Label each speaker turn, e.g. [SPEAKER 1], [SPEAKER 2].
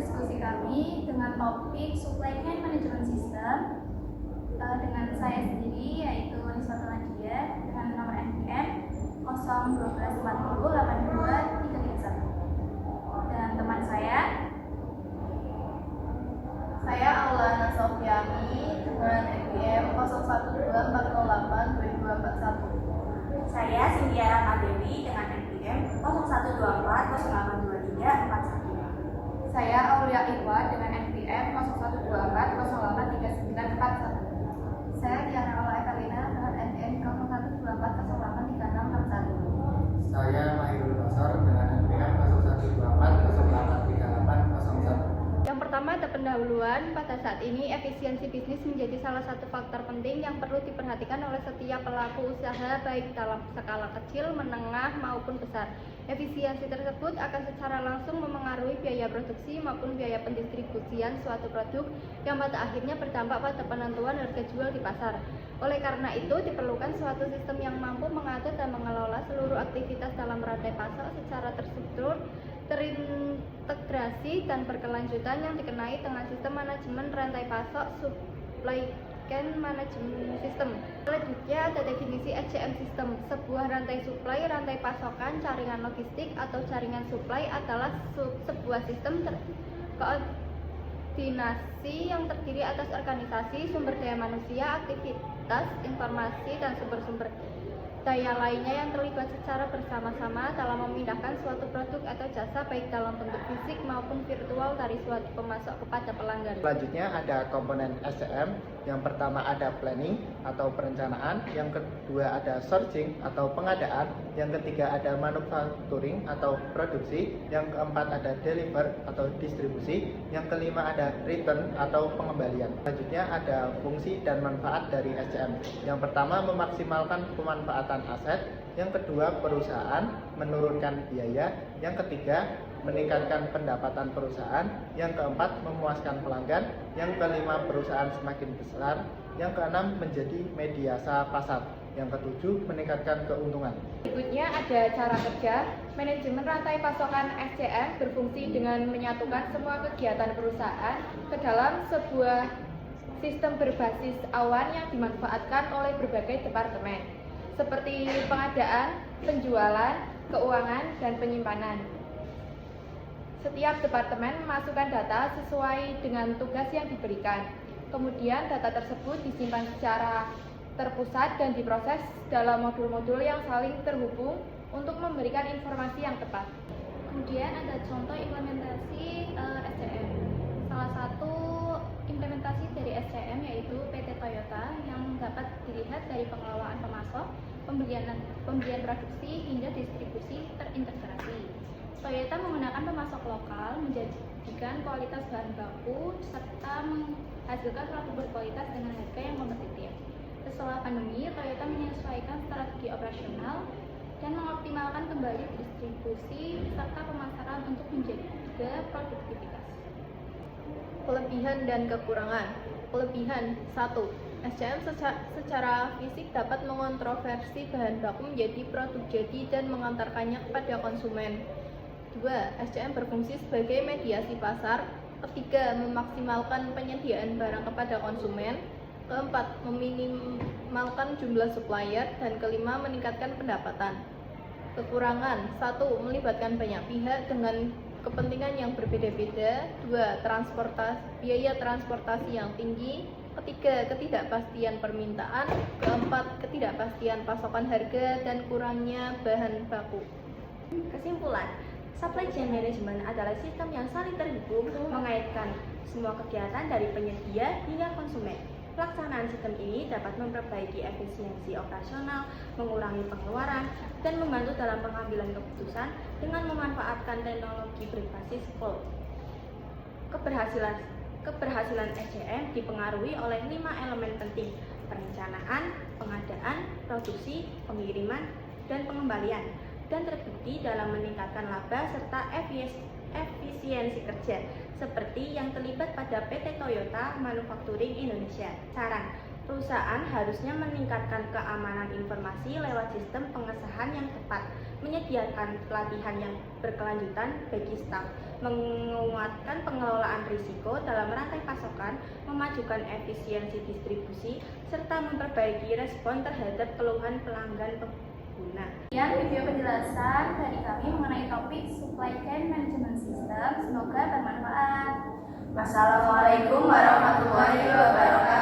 [SPEAKER 1] diskusi kami dengan topik Supply Chain Management System dengan saya sendiri yaitu Niswata Nadia dengan nomor NPM 012408231 dan teman saya
[SPEAKER 2] Aulana Sofiani dengan NPM 0124082241.
[SPEAKER 3] Saya Cynthia Ratnadewi dengan NPM 0124082341.
[SPEAKER 1] Saya Aulia Ikhwa dengan NPM 0124083941.
[SPEAKER 2] Saya Tiara Ola Evelina dengan NPM 0124083661.
[SPEAKER 4] Saya Mahirul Basar dengan NPM 0124083801.
[SPEAKER 5] Yang pertama ada pendahuluan. Pada saat ini efisiensi bisnis menjadi salah satu faktor penting yang perlu diperhatikan oleh setiap pelaku usaha baik dalam skala kecil, menengah maupun besar. Efisiensi tersebut akan secara langsung memengaruhi biaya produksi maupun biaya pendistribusian suatu produk yang pada akhirnya berdampak pada penentuan harga jual di pasar. Oleh karena itu diperlukan suatu sistem yang mampu mengatur dan mengelola seluruh aktivitas dalam rantai pasok secara terstruktur, terintegrasi dan berkelanjutan yang dikenai dengan sistem manajemen rantai pasok supply chain management system. Selanjutnya ada definisi SCM system. Sebuah rantai supply, rantai pasokan, jaringan logistik atau jaringan supply adalah sebuah sistem koordinasi yang terdiri atas organisasi, sumber daya manusia, aktivitas, informasi, dan sumber-sumber daya lainnya yang terlibat secara bersama-sama dalam memindahkan suatu produk atau jasa baik dalam bentuk fisik maupun virtual dari suatu pemasok kepada pelanggan.
[SPEAKER 4] Selanjutnya ada komponen SCM. Yang pertama ada planning atau perencanaan, yang kedua ada sourcing atau pengadaan, yang ketiga ada manufacturing atau produksi, yang keempat ada deliver atau distribusi, yang kelima ada return atau pengembalian. Selanjutnya ada fungsi dan manfaat dari SCM. Yang pertama memaksimalkan pemanfaatan aset, yang kedua perusahaan menurunkan biaya, yang ketiga meningkatkan pendapatan perusahaan, yang keempat memuaskan pelanggan, yang kelima perusahaan semakin besar, yang keenam menjadi mediasa pasar, yang ketujuh meningkatkan keuntungan.
[SPEAKER 5] Berikutnya ada cara kerja. Manajemen rantai pasokan SCM berfungsi dengan menyatukan semua kegiatan perusahaan ke dalam sebuah sistem berbasis awan yang dimanfaatkan oleh berbagai departemen seperti pengadaan, penjualan, keuangan, dan penyimpanan. Setiap departemen memasukkan data sesuai dengan tugas yang diberikan. Kemudian data tersebut disimpan secara terpusat dan diproses dalam modul-modul yang saling terhubung untuk memberikan informasi yang tepat.
[SPEAKER 1] Kemudian ada contoh implementasi SCM. Salah satu implementasi dari SCM yaitu PT Toyota yang dapat dilihat dari pengelolaan pemasok, pembelian produksi hingga distribusi terintegrasi. Toyota menggunakan pemasok lokal, menjadikan kualitas bahan baku, serta menghasilkan produk berkualitas dengan harga yang kompetitif. Setelah pandemi, Toyota menyesuaikan strategi operasional dan mengoptimalkan kembali distribusi serta pemasaran untuk menjaga produktivitas.
[SPEAKER 5] Kelebihan dan kekurangan. Kelebihan 1. SCM secara fisik dapat mengonversi bahan baku menjadi produk jadi dan mengantarkannya kepada konsumen. 2. SCM berfungsi sebagai mediasi pasar. Ketiga, memaksimalkan penyediaan barang kepada konsumen. Keempat, meminimalkan jumlah supplier. Dan kelima, meningkatkan pendapatan. Kekurangan 1. Melibatkan banyak pihak dengan kepentingan yang berbeda-beda. 2. Biaya transportasi yang tinggi. Ketiga, ketidakpastian permintaan. Keempat, ketidakpastian pasokan harga dan kurangnya bahan baku.
[SPEAKER 3] Kesimpulan, supply chain management adalah sistem yang saling terhubung mengaitkan semua kegiatan dari penyedia hingga konsumen. Pelaksanaan sistem ini dapat memperbaiki efisiensi operasional, mengurangi pengeluaran, dan membantu dalam pengambilan keputusan dengan memanfaatkan teknologi berbasis cloud. Keberhasilan SCM dipengaruhi oleh 5 elemen penting: perencanaan, pengadaan, produksi, pengiriman, dan pengembalian, dan terbukti dalam meningkatkan laba serta efisiensi kerja, seperti yang terlibat pada PT Toyota Manufacturing Indonesia. Saran, perusahaan Perusahaan harusnya meningkatkan keamanan informasi lewat sistem pengesahan yang tepat, menyediakan pelatihan yang berkelanjutan bagi staf, menguatkan pengelolaan risiko dalam rantai pasokan, memajukan efisiensi distribusi, serta memperbaiki respon terhadap keluhan pelanggan pengguna.
[SPEAKER 1] Sekian video penjelasan dari kami mengenai topik Supply Chain Management System. Semoga bermanfaat.
[SPEAKER 2] Wassalamualaikum warahmatullahi wabarakatuh.